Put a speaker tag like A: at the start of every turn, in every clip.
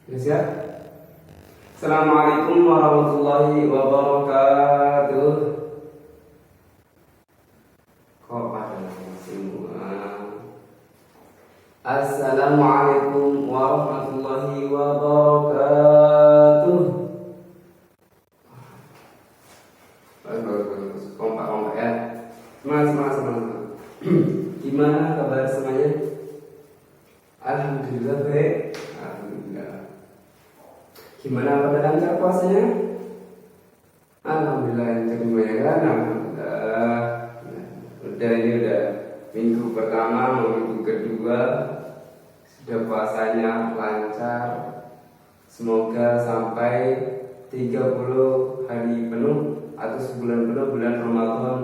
A: Ya, siap. Assalamualaikum warahmatullahi wabarakatuh. Kok pada semua? Assalamualaikum warahmatullahi wabarakatuh. Bagus. Kompak ya. Semangat. Gimana kabar semuanya? Alhamdulillah baik. Alhamdulillah. Gimana pada lancar puasanya? Alhamdulillah lancar semuanya kan? Alhamdulillah. Ini udah minggu pertama, minggu kedua sudah puasanya lancar. Semoga sampai 30 hari penuh atau sebulan penuh bulan Ramadan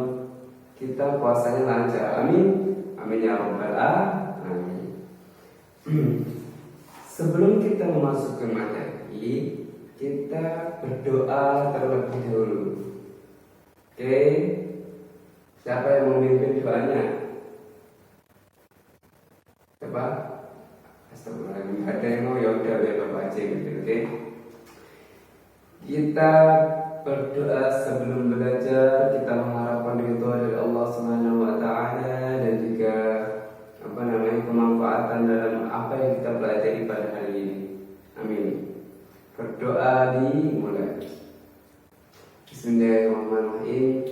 A: kita puasanya lancar. Amin. Amin ya rabbal alamin. Sebelum kita memasuki materi, kita berdoa terlebih dahulu. Oke? Siapa yang memimpin doanya? Coba? Astagfirullahaladzim. Ada yang mau? Ya udah biar Bapak aja gitu. Oke? Kita berdoa sebelum belajar. Kita mengharapkan ridho dari Allah Subhanahu wa taala dan juga kemanfaatan dalam apa yang kita pelajari pada hari ini. Amin. Berdoa dimulai. Bismillahirrahmanirrahim.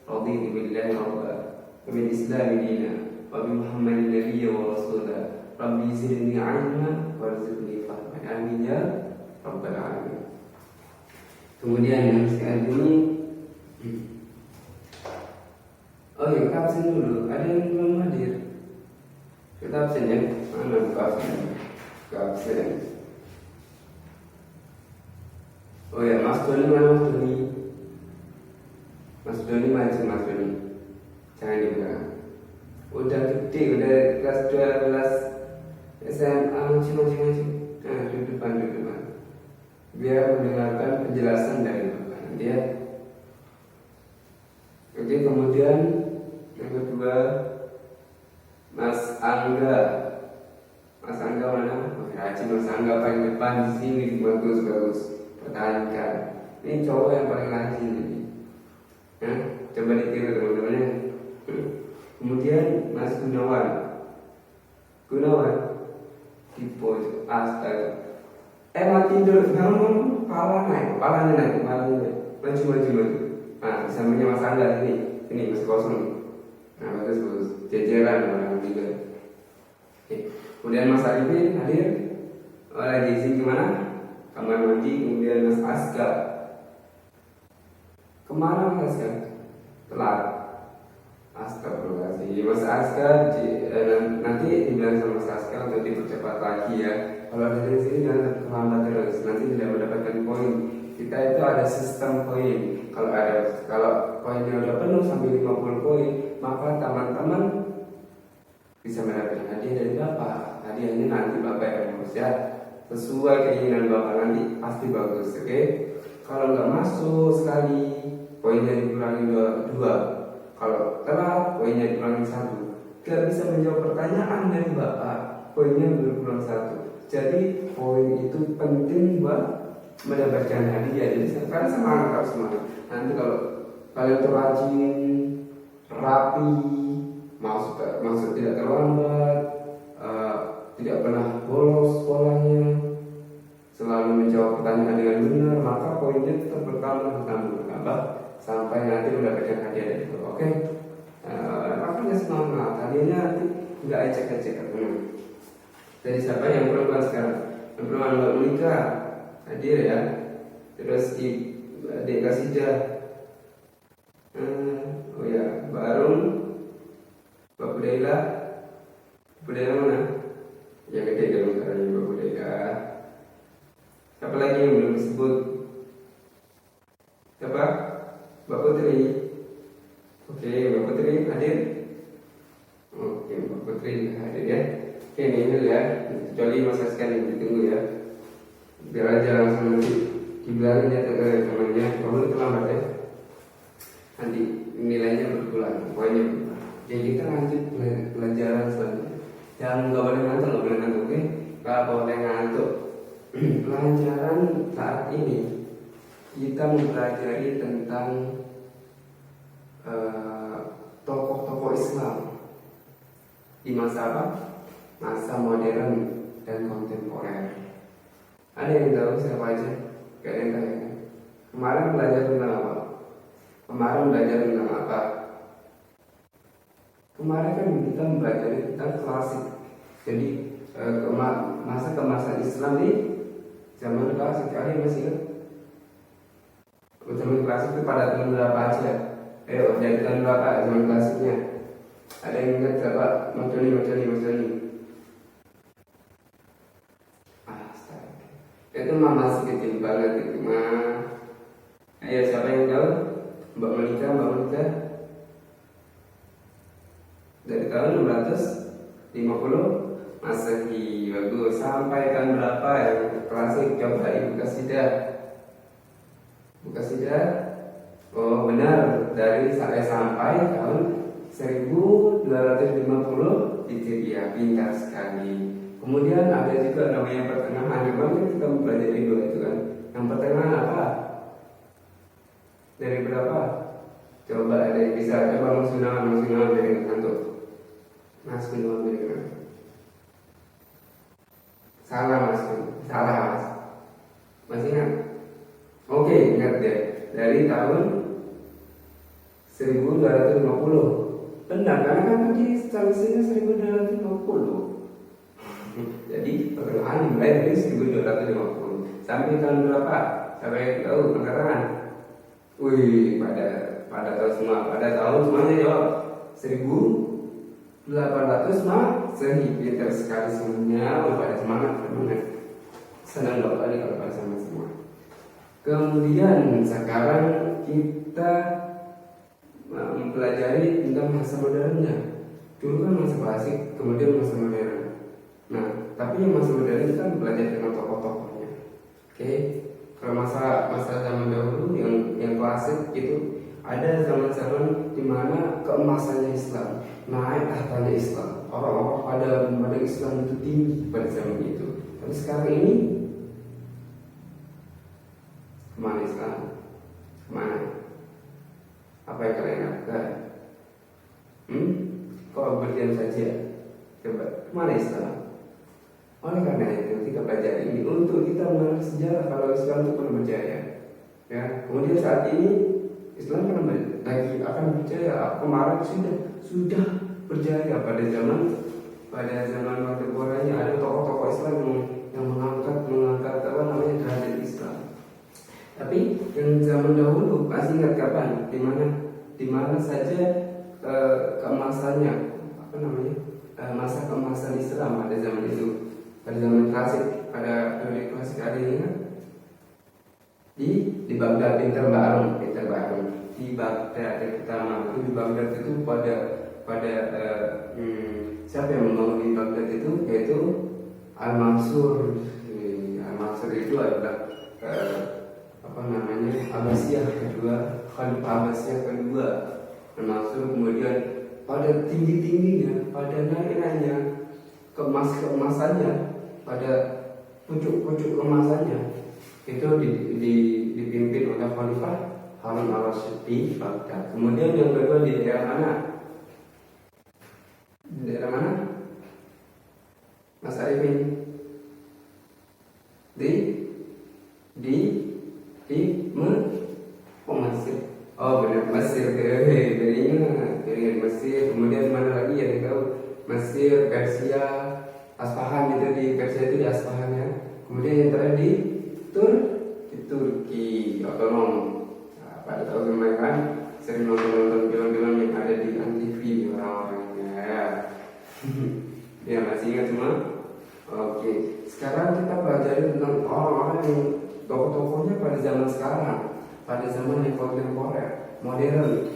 A: Raditu billahi rabban wa bil Islam dinan wa bi Muhammadin nabiyyan wa rasulan. Rabbi zidni ilma warzuqni fahman. Amin ya rabbal alamin. Kemudian yang sekali ini, oh ya, absen dulu. Ada yang belum hadir? Kita absen ya? Mana absen? Oh ya, Mas Doni mana Mas Doni? Mas Doni maju Mas Doni. Jangan di belakang. Udah gede, udah kelas 12 SMA, maju. Nah, duduk depan. Biar mendengarkan penjelasan dari Bapak nanti ya. Oke, kemudian yang kedua, Mas Angga mana? Rajin Mas Angga paling depan di sini, bagus. Pertahankan. Ini cowok yang paling rajin ini. Ya, coba ditiru teman-teman ya. Kemudian Mas Gunawan di pojok. Astaga. Mati dulu, kamu palanya naik. Maju. Nah, samanya Mas Angga ini masih kosong. Nah, bagus. Jajaran orang juga. Oke. Kemudian Mas Arifin hadir. Lagi izin kemana? Kamar mandi. Kemudian Mas Aska. Kemana Mas Aska? Telat. Astagfirullahaladzim. Mas Aska nanti dibilang sama Mas Aska untuk dipercepat lagi ya. Kalau dari sini jangan terlambat terus, nanti tidak mendapatkan poin. Kita itu ada sistem poin. Kalau poinnya udah penuh sampai 50 poin, maka teman-teman bisa mendapatkan hadiah dari Bapak. Hadiahnya nanti Bapak yang urus ya. Sesuai keinginan Bapak nanti pasti bagus, oke? Kalau nggak masuk sekali, poinnya dikurangi 2. Kalau telat, poinnya dikurangi 1. Gak bisa menjawab pertanyaan dari Bapak, poinnya berkurang 1. Jadi poin itu penting buat mendapatkan hadiah. Jadi karena semangat harus semangat. Nanti kalau kalian rajin, rapi, maksud tidak terlambat, tidak pernah bolos sekolahnya, selalu menjawab pertanyaan dengan benar, maka poinnya tetap bertambah sampai nanti mendapatkan hadiah dari itu. Oke? Makanya semangat. Hadiahnya nanti nggak ecek-ecek. Dari siapa yang perempuan sekarang? Yang perempuan Mbak Monika hadir ya. Terus Adik Kasida. Oh ya, Mbak Arum, Mbak Budayla mana? Yang gede dong sekarang Mbak Budayla. Siapa lagi yang belum disebut? Siapa? Mbak Putri. Oke, Mbak Putri hadir. Oke, Mbak Putri hadir ya. Oke, ini dulu ya. Kecuali Mas Askan yang ditunggu ya. Biar aja langsung nanti dibilangin ya ke temannya. Kamu terlambat ya. Nanti nilainya berkurang, poinnya berkurang. Jadi kita lanjut pelajaran selanjutnya. Jangan nggak boleh ngantuk, oke? Nggak boleh ngantuk. pelajaran saat ini kita mempelajari tentang tokoh-tokoh Islam di masa apa? Masa modern dan kontemporer. Ada yang tahu siapa aja? Gak ada yang tahu ya? Kemarin belajar tentang apa? Kemarin kan kita mempelajari tentang klasik. Jadi masa kemasan Islam di zaman klasik. Kalian masih kan? Zaman klasik itu pada tahun berapa aja? Ayo, dari tahun berapa zaman klasiknya? Ada yang ingat siapa? Mas Joni. Itu masih kecil banget itu mah. Ayo, siapa yang tahu? Mbak Monica. Dari tahun 650 Masehi. Bagus. Sampai tahun berapa yang klasik? Coba ibu kasih dah. Oh benar, dari sampai tahun 1250 Hijriah. Pintar sekali. Kemudian ada juga namanya pertengahan. Memang kita mempelajari dua itu kan. Yang pertengahan apa? Dari berapa? Coba ada yang bisa. Coba Mas Gunawan dari kantor. Mas Gunawan dari kantor. Salah Mas. Masih ingat? Oke, ingat deh. Dari tahun 1250. Benar, karena kan tadi sanksinya 1250. Jadi pertengahan mulai dari 1250 sampai tahun berapa? Sampai tahu pertengahan? Wih, pada tahun semua. Pada tahun semuanya jawab 1800 Masehi. Pintar sekali semuanya. Pada semangat. Senang kali kalau pada sama semua. Kemudian sekarang kita mempelajari tentang masa modernnya. Dulu kan masa klasik, kemudian masa modern. Nah, tapi yang masa modern kita belajar dengan tokoh-tokohnya. Oke. Kalau masa zaman dahulu yang klasik itu ada zaman-zaman di mana keemasannya Islam, naik tahtanya Islam. Orang-orang pada Islam itu tinggi pada zaman itu. Tapi sekarang ini kemana Islam? Kemana? Apa yang kalian lakukan? Kok berdiam saja? Coba, kemana Islam? Oleh karena itu kita pelajari ini untuk kita mengenal sejarah kalau Islam itu pernah berjaya. Ya, kemudian saat ini Islam lagi akan berjaya. Kemarin sudah berjaya pada zaman kontemporer. Ada tokoh-tokoh Islam yang mengangkat apa namanya derajat Islam. Tapi yang zaman dahulu masih ingat kapan? Di mana saja keemasannya apa namanya? Masa keemasan Islam pada zaman itu. Pada zaman klasik, pada periode klasik ada ini kan? Di Baghdad, pintar baru di Baghdad yang pertama itu di Baghdad itu pada siapa yang membangun di Baghdad itu yaitu Al-Mansur. Al-Mansur itu adalah apa namanya Abbasiyah kedua, Khalifah Abbasiyah kedua. Al-Mansur kemudian pada tingginya, pada naiknya keemasannya, pada pucuk kemasannya itu dipimpin oleh Khalifah Harun al-Rasyid di Baghdad. Kemudian yang kedua di daerah mana? Di daerah mana? Mas Arifin? Mesir. Oh benar, Mesir. Dari Mesir. Kemudian mana lagi yang tahu? Mesir, Persia, Aspahan itu di Persia itu di Aspahan ya. Kemudian yang terakhir di Turki otonom. Nah, pada tahun kemarin kan sering nonton film-film yang ada di TV orang-orangnya ya. Ya masih ingat semua? Oke. Sekarang kita pelajari tentang orang-orang yang tokoh-tokohnya pada zaman sekarang, pada zaman yang kontemporer, modern.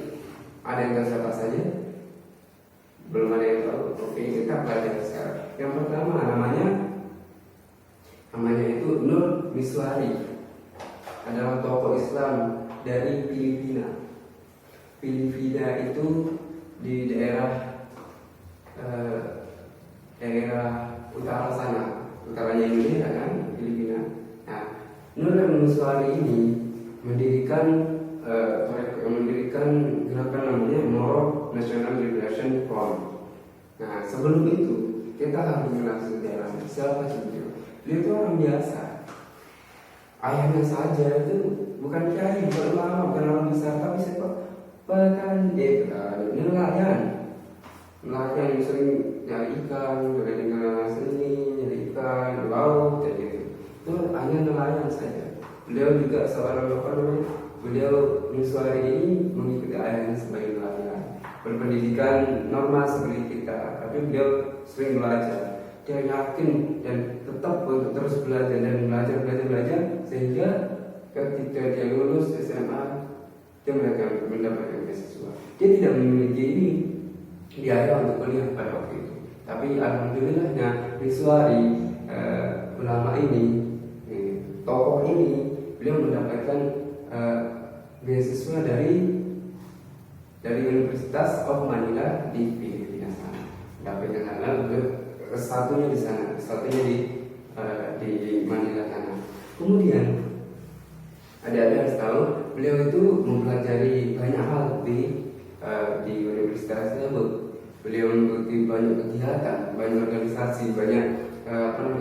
A: Ada yang tahu siapa saja? Belum ada yang tahu. Oke, kita pelajari sekarang. Yang pertama namanya itu Nur Miswari, adalah tokoh Islam dari Filipina. Filipina itu di daerah utara sana, utaranya Indonesia kan, Filipina. Nah, Nur Al-Miswari ini mendirikan gerakan namanya Moro National Liberation Front. Nah, sebelum itu kita harus mengenal sejarahnya. Siapa sih beliau? Beliau itu orang biasa. Ayahnya saja itu bukan kiai, bukan ulama, bukan orang besar, tapi siapa? Nelayan yang sering nyari ikan, dengan seni, nyari ikan di laut, kayak gitu. Itu hanya nelayan saja. Beliau juga seorang beliau Miswari ini mengikuti ayahnya sebagai nelayan, berpendidikan normal seperti kita, tapi beliau sering belajar. Dia yakin dan tetap untuk terus belajar dan belajar sehingga ketika dia lulus SMA dia mendapatkan beasiswa. Dia tidak memiliki biaya untuk kuliah pada waktu itu, tapi alhamdulillahnya Miswari ulama ini, tokoh ini, beliau mendapatkan beasiswa dari Universitas of Manila di Filipina sana. Dapatkan sana, satunya di sana, satunya di Manila sana. Kemudian adik-adik harus tahu beliau itu mempelajari banyak hal di universitas tersebut. Beliau mengikuti banyak kegiatan, banyak organisasi, banyak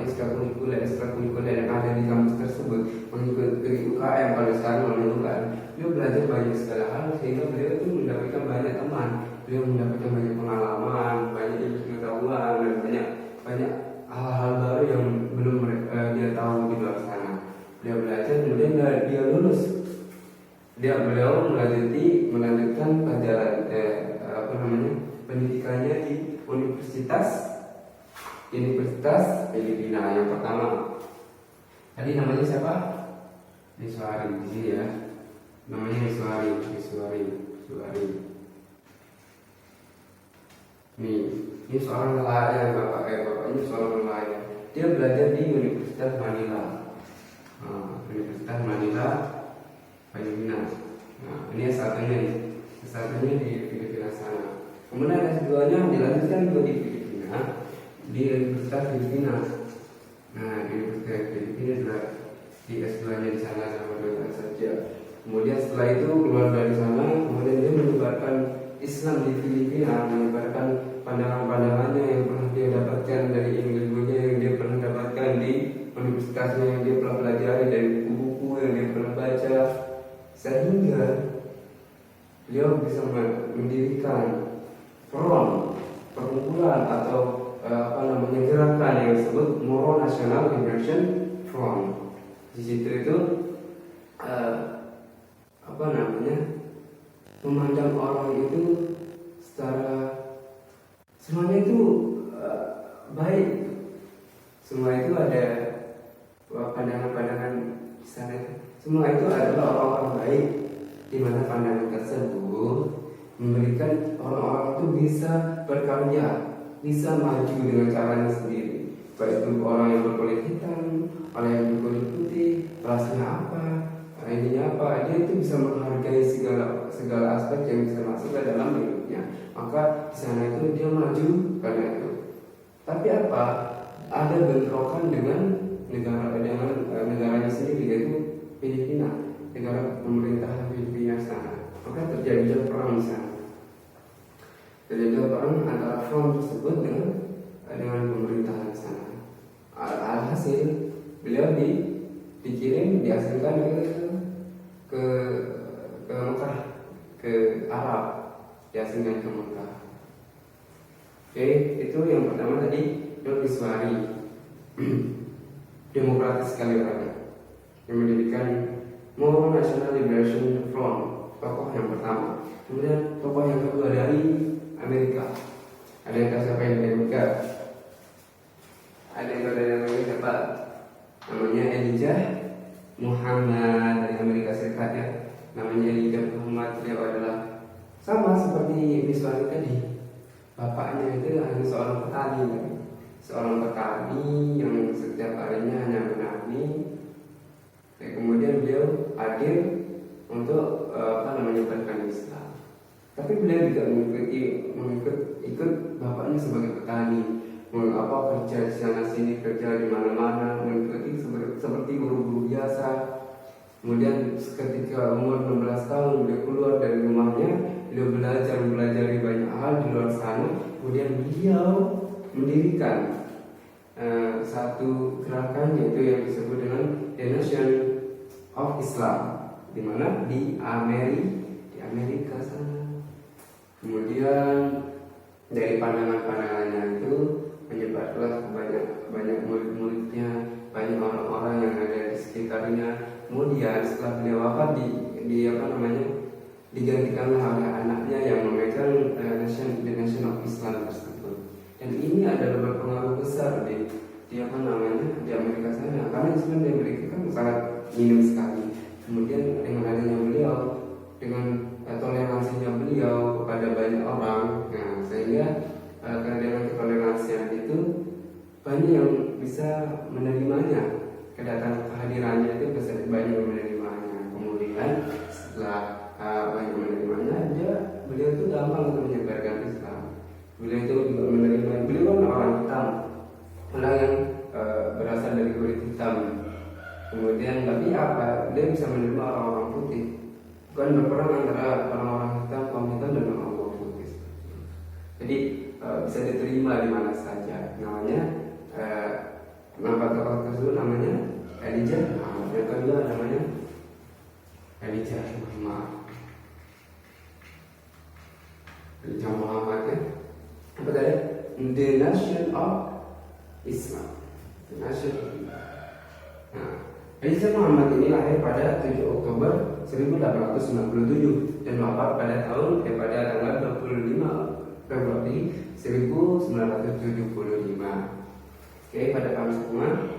A: ekstrakurikuler yang ada di kampus tersebut, mengikuti UKM pada sekarang menentukan. Beliau belajar banyak segala hal sehingga beliau itu mendapatkan banyak teman, beliau mendapatkan banyak pengalaman, banyak pengetahuan dan banyak hal-hal baru yang belum dia tahu di luar sana. Beliau belajar, kemudian dia lulus. Beliau melanjutkan pelajaran pendidikannya di Universitas Filipina yang pertama. Tadi namanya siapa? Miswari di sini ya. Namanya Miswari. Ini seorang nelayan, bapaknya seorang nelayan. Dia belajar di Universitas Manila. Universitas Manila, Filipina. Nah, ini satunya di Filipina sana. Kemudian S2-nya dilanjutkan juga di Filipina, di Universitas Filipina. Nah, di Universitas Filipina juga di S2-nya di sana sama dengan saja. Kemudian setelah itu keluar dari sana, kemudian dia menyebarkan Islam di Filipina, menyebarkan pandangan-pandangannya yang pernah dia dapatkan dari ilmunya yang dia pernah dapatkan di universitasnya, yang dia pernah pelajari, dari buku-buku yang dia pernah baca, sehingga beliau bisa mendirikan perkumpulan atau gerakan yang disebut Moro National Liberation Front. Di situ itu memandang orang itu secara semuanya itu baik. Semua itu ada pandangan-pandangan di sana. Semua itu adalah orang-orang baik, di mana pandangan tersebut memberikan orang-orang itu bisa berkarya, bisa maju dengan caranya sendiri. Baik itu orang yang berkulit hitam, orang yang berkulit putih, rasnya apa, ininya apa, dia itu bisa menghargai segala aspek yang bisa masuk ke dalam hidupnya. Maka di sana itu dia maju karena itu. Tapi apa? Ada bentrokan dengan negaranya sendiri, yaitu Filipina, negara pemerintahan Filipina sana. Maka terjadi perang di sana. Terjadi perang antara front tersebut dengan pemerintahan sana. Alhasil beliau diasingkan ke Mekah, ke Arab, diasingkan ke Mekah. Oke, itu yang pertama tadi. Miswari demokratis sekali orangnya, yang mendirikan Moro National Liberation Front, tokoh yang pertama. Kemudian tokoh yang kedua dari Amerika. Ada yang tahu siapa yang dari Amerika? Ada yang tahu dari Amerika siapa? Namanya Elijah Muhammad dari Amerika Serikat ya. Namanya Elijah Muhammad. Dia adalah sama seperti Miswari tadi. Bapaknya itu hanya seorang petani yang setiap harinya hanya menanam. Kemudian beliau hadir untuk menyebarkan Islam. Tapi beliau juga ikut bapaknya sebagai petani, kerja di sana sini, kerja di mana-mana, mengikuti seperti guru-guru biasa, Kemudian ketika umur 16 tahun beliau keluar dari rumahnya, beliau belajar mempelajari banyak hal di luar sana. Kemudian beliau mendirikan satu gerakan yaitu yang disebut dengan The Nation of Islam, di mana di Amerika sana. Kemudian dari pandangan-pandangannya itu menyebarlah ke banyak murid-muridnya, banyak orang-orang yang ada di sekitarnya. Kemudian setelah beliau wafat digantikanlah oleh anaknya yang memegang The Nation of Islam tersebut. Dan ini adalah berpengaruh besar di Amerika sana, karena Islam di Amerika kan sangat minim sekali. Kemudian dengan adanya beliau, dengan toleransinya beliau kepada banyak orang, sehingga karena dengan ketoleransian itu banyak yang bisa menerimanya, kehadirannya itu banyak yang menerimanya. Kemudian setelah banyak menerimanya, beliau itu gampang untuk menyebarkan Islam. Beliau itu juga beliau kan orang hitam, orang yang berasal dari kulit hitam. Kemudian tapi dia bisa menerima orang-orang putih, bukan berperang antara orang-orang hitam, kaum hitam dan orang-orang putih. Jadi bisa diterima di mana saja. Namanya nama tokoh tersebut namanya Elijah Muhammad. Yang kedua namanya Elijah Muhammad ya. Apa tadi? The Nation of Islam. The Nation of Islam. Nah, Elijah Muhammad ini lahir pada 7 Oktober 1897 dan wafat pada tanggal 25 Februari 1975. Oke, pada kami semua,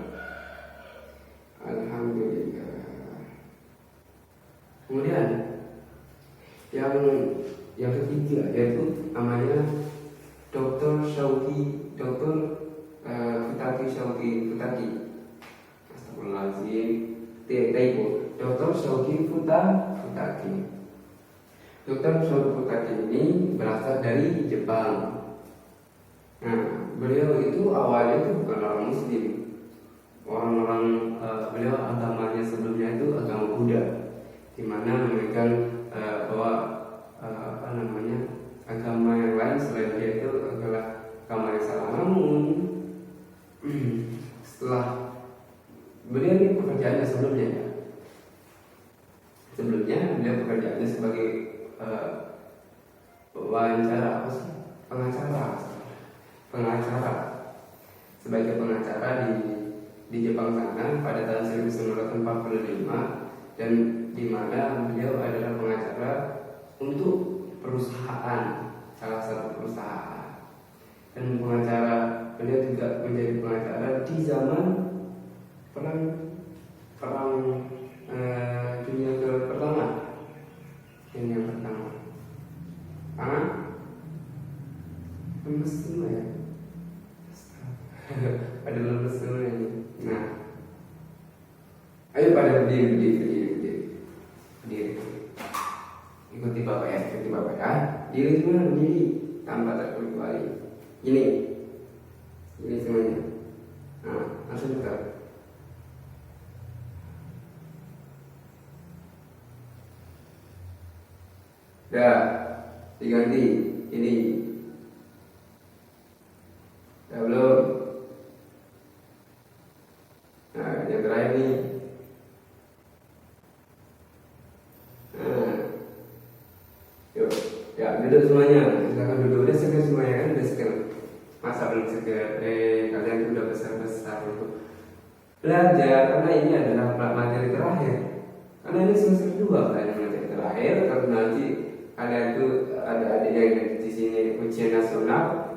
A: alhamdulillah. Kemudian yang ketiga yaitu namanya Dr. Futaki Shauki. Astagfirullahaladzim. Dr. Shauki Futaki. Dr. Shauki Futaki ini berasal dari Jepang. Nah, beliau itu awalnya itu bukan orang Muslim. Beliau agamanya sebelumnya itu agama Buddha, di mana memegang agama yang lain selain dia itu adalah agama yang salah. Namun setelah beliau ini pekerjaannya sebelumnya beliau pekerjaannya sebagai pengacara sebagai pengacara di Jepang sana pada tahun 1945, dan di mana beliau adalah pengacara untuk salah satu perusahaan, dan beliau juga menjadi pengacara di zaman perang dunia pertama. Lemes semua ya. Ada lemes semua ini. Nah, ayo pada berdiri. Ikuti bapak ya. Diri semua berdiri tanpa terkecuali. Ini semuanya. Nah, langsung buka. Dah, diganti ini. Dah belum? Nah, yang terakhir nih. Nah, yuk, ya duduk semuanya. Silakan duduk. Udah seger semuanya kan? Udah seger. Masa belum seger? Kalian tuh udah besar untuk belajar, karena ini adalah materi terakhir. Karena ini semester 2 kan materi terakhir. Kalau nanti kalian tuh ada yang di sini ujian nasional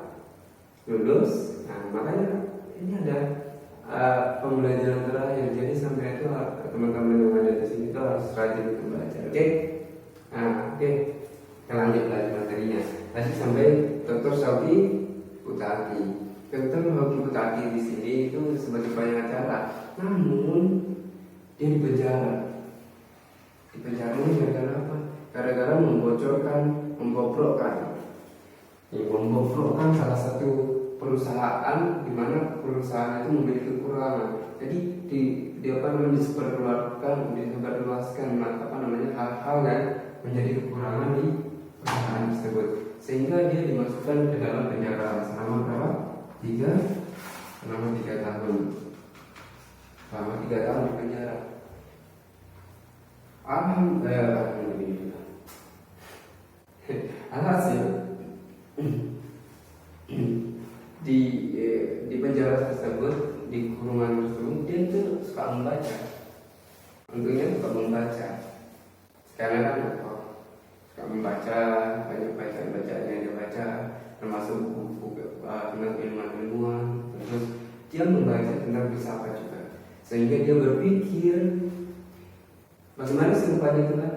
A: lulus, nah makanya ini ada pembelajaran terakhir. Jadi sampai itu teman-teman yang ada di sini tuh harus rajin untuk belajar. Oke? Nah, oke. Kita lanjut lagi materinya. Tadi sampai Dr. Shauki Futaki. Dr. Shauki Futaki di sini itu sebagai pengacara, namun dia dipenjara. Dipenjara gara-gara apa? Gara-gara membobrokkan salah satu perusahaan di mana perusahaan itu memiliki kekurangan. Jadi di apa namanya disebarluaskan hal-hal yang menjadi kekurangan di perusahaan tersebut, sehingga dia dimasukkan ke dalam penjara selama berapa? Selama 3 tahun. Selama 3 tahun di penjara. Alhamdulillah. Alhasil di penjara tersebut, di kurungan tersebut, dia itu suka membaca. Tentunya suka membaca. Sekarang kan suka membaca, banyak bacaan yang dia baca, termasuk buku tentang ilmuwan. Terus dia membaca tentang filsafat juga, sehingga dia berpikir bagaimana sih rupanya Tuhan,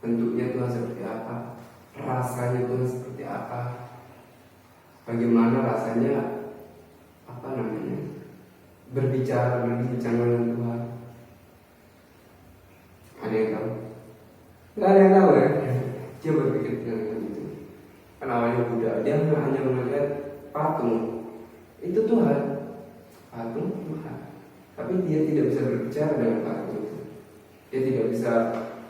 A: bentuknya Tuhan seperti apa, rasanya Tuhan seperti apa, bagaimana rasanya berbincang dengan Tuhan. Ada yang tahu? Nggak ada yang tahu ya. Dia berpikir dengan itu. Kan awalnya Buddha, dia hanya melihat patung itu Tuhan, patung Tuhan. Tapi dia tidak bisa berbicara dengan patung itu. Dia tidak bisa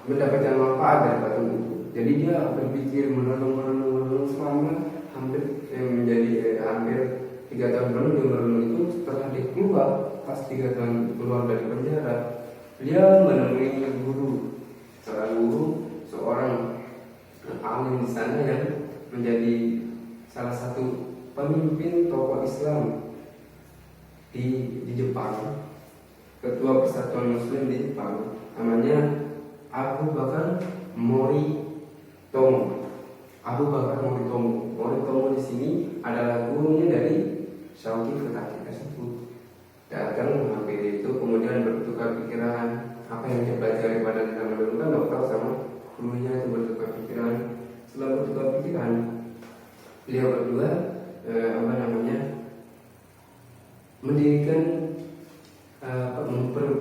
A: mendapatkan manfaat dari patung itu. Jadi dia berpikir merenung selama hampir 3 tahun lalu. Dia merenung itu setelah dia keluar, pas 3 tahun keluar dari penjara, dia menemui seorang alim di sana yang menjadi salah satu pemimpin tokoh Islam di Jepang, ketua Persatuan Muslim di Jepang, namanya Abu Bakar Moritomo. Abu Bakar Moritomo. Moritomo di sini adalah gurunya dari Shauki Futaki tersebut. Datang menghampiri itu, kemudian bertukar pikiran. Apa yang dia pelajari pada zaman dulu kan dokter sama gurunya itu bertukar pikiran. Setelah bertukar pikiran, beliau berdua mendirikan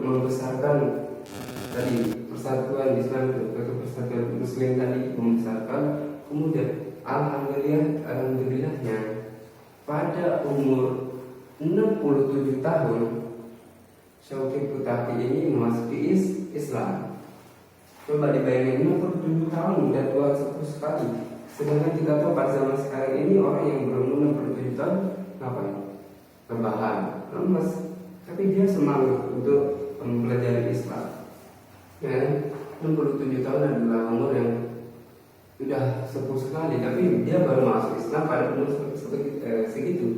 A: membesarkan tadi persatuan Islam atau persatuan Muslim tadi, membesarkan. Kemudian alhamdulillahnya pada umur 67 tahun Shauki Futaki ini memasuki Islam. Coba dibayangin, 67 tahun udah tua sekali. Sedangkan kita tahu pada zaman sekarang ini orang yang berumur 67 tahun ngapain? Rebahan, lemes. Tapi dia semangat untuk mempelajari Islam. Ya, 67 tahun adalah umur yang sudah sepuh sekali, tapi dia baru masuk Islam pada umur segitu.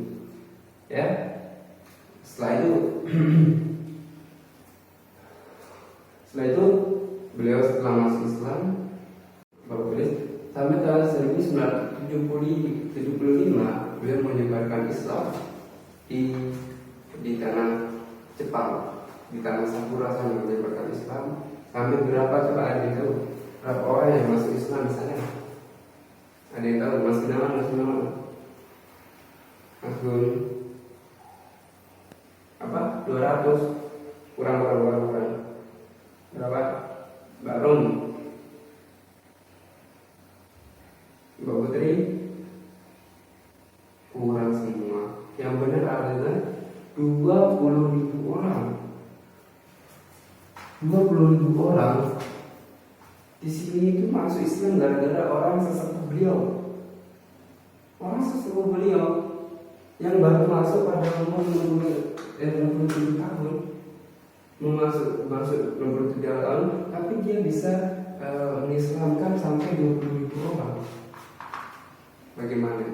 A: Ya, setelah itu beliau setelah masuk Islam baru tulis sampai tahun 1975 beliau menyebarkan Islam di tanah Jepang, di tanah Sakura sana menyebarkan Islam. Sampai berapa coba ada yang tahu? Berapa orang yang masuk Islam di sana? Ada yang tahu? Masuk nama? Masuk apa? 200 kurang berapa? Mbak Rum, Mbak Putri, kurang semua. Yang benar adalah 20.000 orang. 20.000 orang di sini itu masuk Islam gara-gara orang sesepuh beliau. Orang sesepuh beliau yang baru masuk pada umur 67 tahun, masuk 67 tahun, tapi dia bisa mengislamkan sampai 20.000 orang. Bagaimana?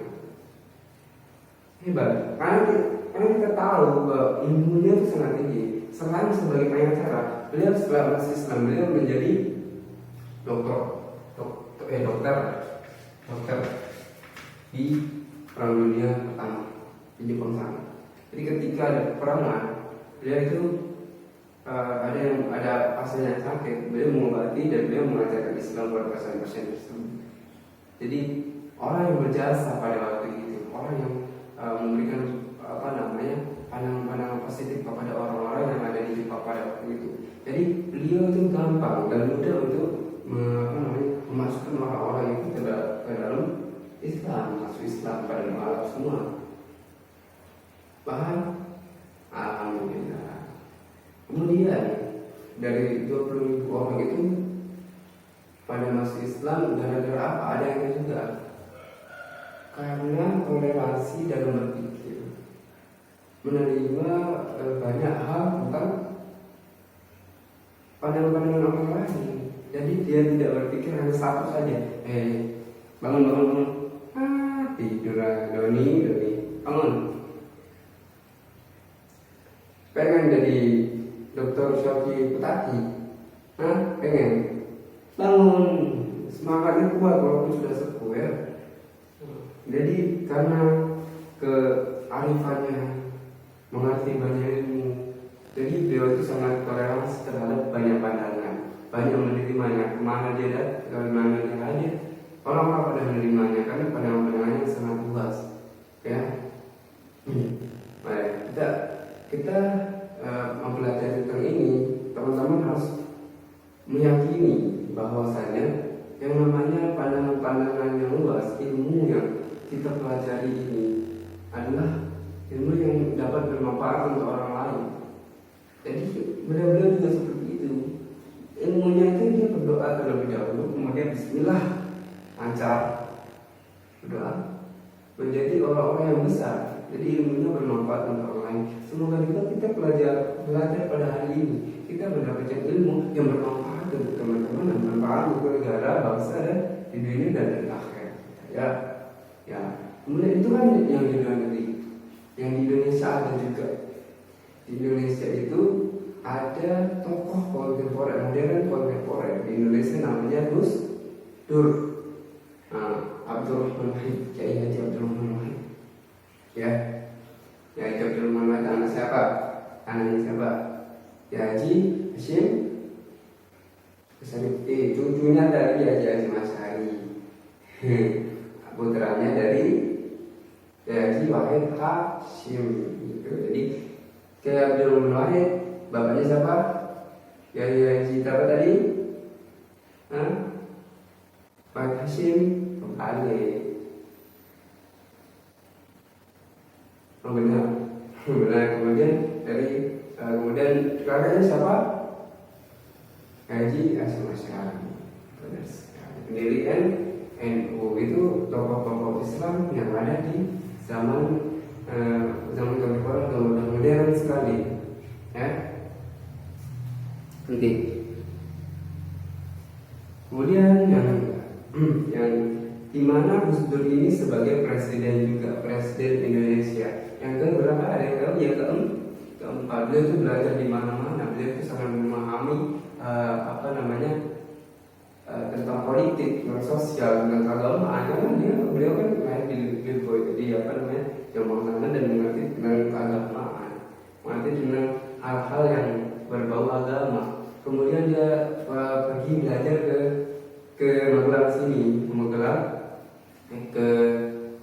A: Hebat. Karena kita tahu bahwa ilmunya itu sangat tinggi. Selain sebagai pengacara, beliau setelah masuk Islam, beliau menjadi dokter di Perang Dunia Pertama di Jepang sana. Jadi ketika ada peperangan, beliau itu ada pasien yang sakit, beliau mengobati dan beliau mengajarkan Islam kepada pasien-pasien tersebut. Jadi orang yang berjasa pada waktu itu, orang yang memberikan pandangan positif kepada orang-orang yang ada di Jepang pada waktu itu. Jadi beliau itu gampang dan mudah untuk memasukkan orang-orang itu ke dalam Islam, masuk Islam pada mualaf semua. Paham? Alhamdulillah. Kemudian dari 20.000 orang itu pada masuk Islam gara-gara apa? Ada yang juga karena toleransi dalam berpikir, menerima banyak hal tentang pandangan-pandangan orang lain. Jadi dia tidak berpikir hanya satu saja. Bangun. Tidur Doni, bangun. Pengen jadi dokter Syafie Petaki? Pengen? Bangun. Semangatnya kuat walaupun sudah sepuh ya. Jadi karena kearifannya, mengerti banyak ilmu, jadi beliau itu sangat toleransi terhadap banyak pandangan, banyak menerimanya. Kemana dia datang, kemana dia hadir, orang-orang pada menerimanya karena pandangan-pandangannya sangat luas. Ya, baik, kita mempelajari tentang ini, teman-teman harus meyakini bahwasanya yang namanya pandangan-pandangan yang luas, ilmu yang kita pelajari ini adalah ilmu yang dapat bermanfaat untuk orang lain. Jadi beliau-beliau juga seperti itu. Ilmunya itu dia berdoa terlebih dahulu, kemudian Bismillah, lancar berdoa, menjadi orang-orang yang besar. Jadi ilmunya bermanfaat untuk orang lain. Semoga juga kita belajar pada hari ini kita mendapatkan ilmu yang bermanfaat untuk teman-teman dan bermanfaat untuk negara, bangsa dan di dunia dan di akhirat. Ya. Kemudian itu kan yang di luar negeri. Yang di Indonesia ada juga. Di Indonesia itu ada tokoh kontemporer, modern kontemporer. Di Indonesia namanya Gus Dur. Abdul Rahman Wahid, Kiai Haji Abdul Rahman Wahid. Ya Haji Abdul Rahman Wahid anak siapa? Anaknya siapa? Ya Haji Hashim Asyari. Cucunya dari Haji Asyari. Putranya dari Haji Wahid Hashim gitu. Jadi Kiai Abdul Rahman Wahid, bapaknya siapa? Haji siapa tadi? Wahid Hashim Ali. Benar. Kemudian kakaknya siapa? Haji Hasyim Asy'ari. Benar sekali. Pendirian NU itu tokoh-tokoh Islam yang ada di zaman kontemporer dan modern sekali. Ya. Nanti. Kemudian yang di mana Gus Dur ini sebagai presiden juga, presiden Indonesia. Yang keberapa? Ada yang tahu? Yang keempat, beliau itu belajar di mana-mana. Beliau itu sangat memahami tentang politik, tentang sosial, tentang agama. Karena beliau kan lahir di Lirboy, jadi jamaah sana dan mengerti tentang keagamaan, mengerti tentang hal-hal yang berbau agama. Kemudian dia pergi belajar ke Magelang sini, ke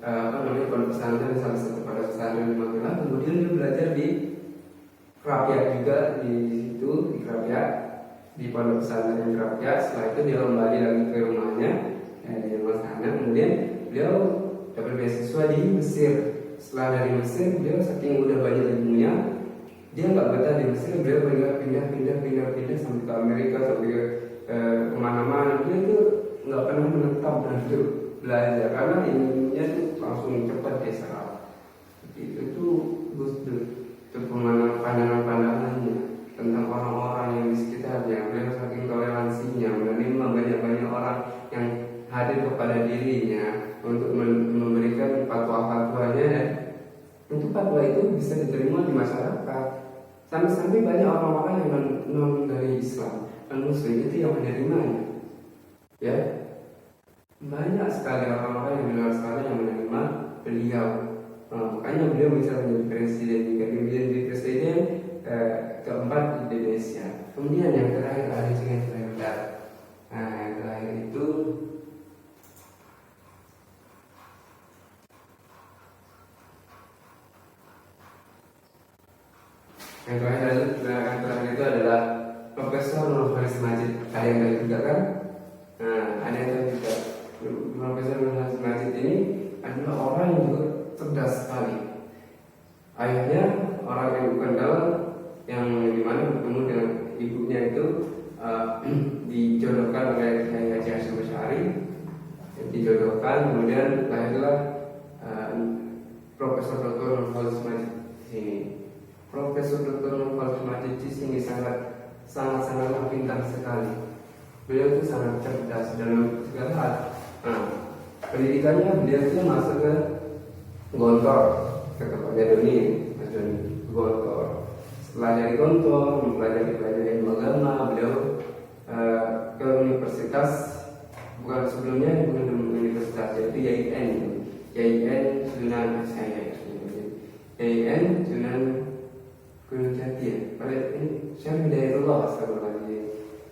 A: pondok pesantren, salah satu pondok pesantren di Magelang. Kemudian dia belajar di Krapyak juga, di situ di Krapyak, di pondok pesantren Krapyak. Setelah itu dia kembali lagi ke rumahnya di rumah sana. Kemudian beliau dapat beasiswa di Mesir. Setelah dari Mesir, beliau saking udah banyak ilmunya, dia nggak betah di Mesir. Beliau pindah sampai ke Amerika, sampai ke kemana-mana. Dia itu nggak pernah menetap dan itu belajar karena ilmunya itu langsung cepat dia serap. Itu Gus Dur, itu pandangannya tentang orang-orang yang di sekitarnya. Beliau saking toleransinya, menerima banyak orang yang hadir kepada dirinya untuk memberikan fatwa-fatwanya, dan untuk fatwa itu bisa diterima di masyarakat. Sampai banyak orang-orang yang non dari Islam dan Muslim itu yang menerimanya. Ya, banyak sekali orang-orang yang di luar sana yang menerima beliau. Makanya beliau bisa menjadi presiden keempat di Indonesia. Kemudian yang terakhir ada yang terakhir. Yang terakhir itu adalah Profesor Nurholis Majid. Ada yang tahu juga kan? Ada yang tahu juga. Profesor Hasan Majid ini adalah orang yang juga cerdas sekali. Ayahnya orang yang bukan dalam, yang dimana bertemu dengan ibunya itu dijodohkan oleh Kiai Haji Hasyim Asy'ari, dijodohkan, kemudian lahirlah Profesor Dr. Nurholis Majid di sini. Profesor Dr. Nurholis Majid di sini sangat pintar sekali. Beliau itu sangat cerdas dalam segala hal. Nah, pendidikannya beliau itu masuk ke Gontor, ke tempatnya Doni Gontor. Setelah dari Gontor, mempelajari ilmu agama, beliau ke universitas, bukan sebelumnya bukan universitas, yaitu YIN Sunan Gunung Jati ya. Pada ini Syarif Hidayatullah,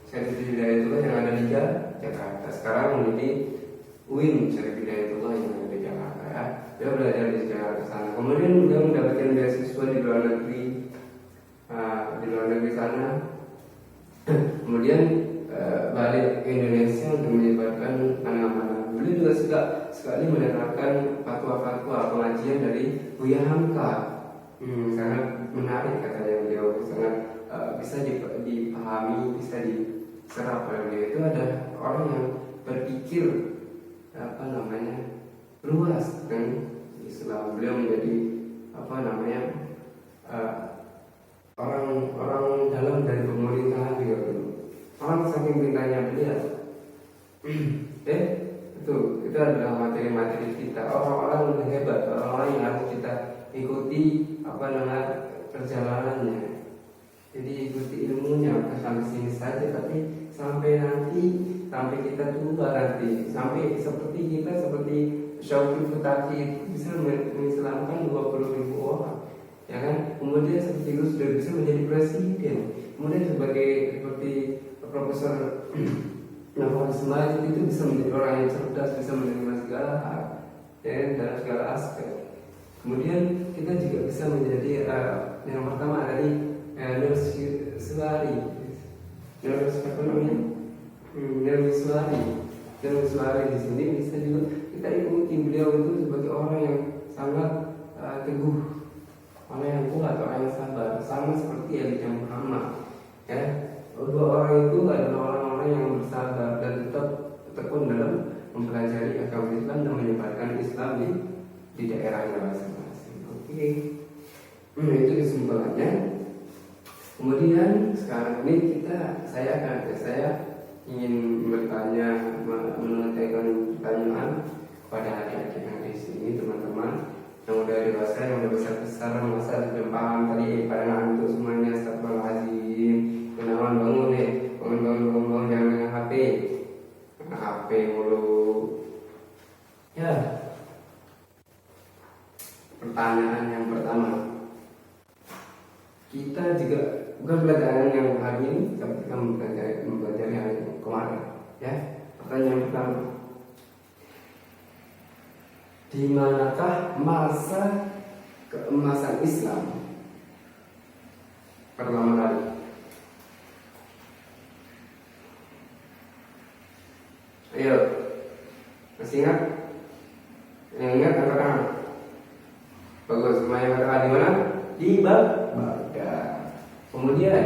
A: Syarif Hidayatullah yang ada di Jakarta. Sekarang menjadi UIN Syarif Hidayatullah yang ada di Jakarta ya. Dia belajar di Jakarta sana. Kemudian dia mendapatkan beasiswa di luar negeri, sana. Kemudian balik ke Indonesia untuk menyebarkan anak-anak. Beliau juga suka sekali menerapkan fatwa-fatwa pengajian dari Buya Hamka. Sangat menarik katanya beliau, sangat bisa dipahami, bisa diserap oleh beliau. Itu ada orang yang berpikir luas dan Islam. Beliau menjadi orang dalam dari pemerintahan juga dulu. Orang saking pintanya beliau. Itu adalah materi-materi kita. Orang-orang hebat, orang-orang yang harus kita ikuti perjalanannya. Jadi ikuti ilmunya, bukan sampai sini saja, tapi sampai kita tua nanti, sampai seperti Syauqi Futaki bisa mengislamkan 20.000 orang, ya kan? Kemudian seperti itu sudah bisa menjadi presiden. Kemudian seperti Profesor Nurholis Majid itu bisa menjadi orang yang cerdas, bisa menerima segala hal, ya, dalam segala aspek. Kemudian kita juga bisa menjadi yang pertama dari Nursuari di sini bisa juga kita ikuti. Beliau itu sebagai orang yang sangat teguh, orang yang kuat, orang yang sabar, sama seperti Elijah Muhammad. Ya, dua orang itu adalah orang-orang yang bersabar dan tetap tekun dalam mempelajari agama Islam dan menyebarkan Islam di daerahnya masing-masing. Oke. Itu kesimpulannya. Kemudian sekarang ini saya ingin menanyakan pertanyaan kepada adik-adik yang di sini, teman-teman yang udah dewasa, yang udah besar-besar, masa sudah paham tadi pada ngantuk semuanya. Astagfirullahaladzim. Kenalan bangun jangan dengan HP mulu. Ya. Pertanyaan yang pertama, kita juga bukan pelajaran yang hari ini, tapi kita mempelajari hari kemarin. Ya, pertanyaan pertama, di manakah masa keemasan Islam pertama kali? Ayo, masih ingat? Yang ingat katakan. Bagus, semua yang katakan di mana? Di Baghdad. Kemudian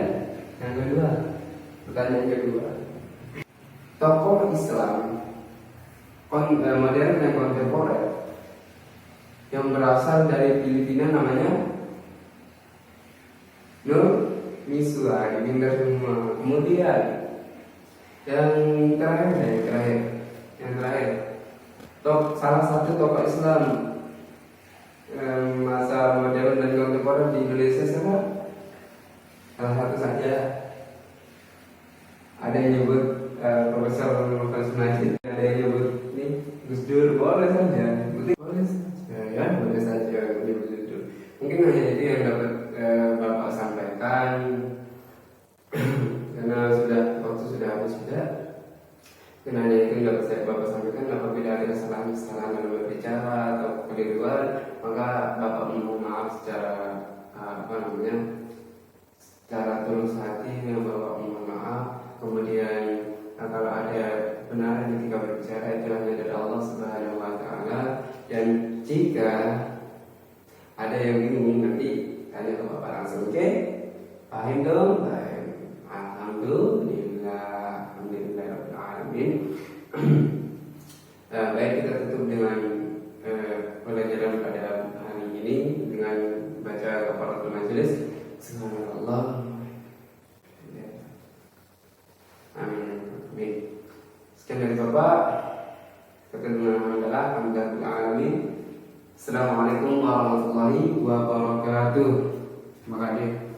A: yang kedua, pertanyaan kedua, tokoh Islam modern dan kontemporer yang berasal dari Filipina namanya Nur Misuari Binder semua. Kemudian yang terakhir, salah satu tokoh Islam masa modern dan kontemporer di Indonesia siapa? Salah satu saja. Ada yang nyebut Profesor Nurholis Majid, ada yang nyebut Gus Dur, boleh saja, boleh saja Gus Dur. Mungkin hanya itu yang dapat Bapak sampaikan karena waktu sudah habis sudah. Mungkin hanya itu yang dapat Bapak sampaikan. Apabila ada kesalahan dalam berbicara atau keliruan, maka Bapak mohon maaf secara secara tulus hati, Bapak mohon maaf. Kemudian kalau ada kebenaran ketika berbicara itu hanya dari Allah Subhanahu wa Ta'ala. Dan jika ada yang bingung nanti tanya ke Bapak langsung, oke? Paham dong? Baik. Alhamdulillah, alhamdulillahirabbil alamin. Baik, kita tutup dengan pelajaran pada hari ini dengan baca kafaratul majelis. Subhanallah. Amin. Sekian dari Bapak. Alhamdulillah, alamin. Assalamualaikum warahmatullahi wabarakatuh. Terima kasih.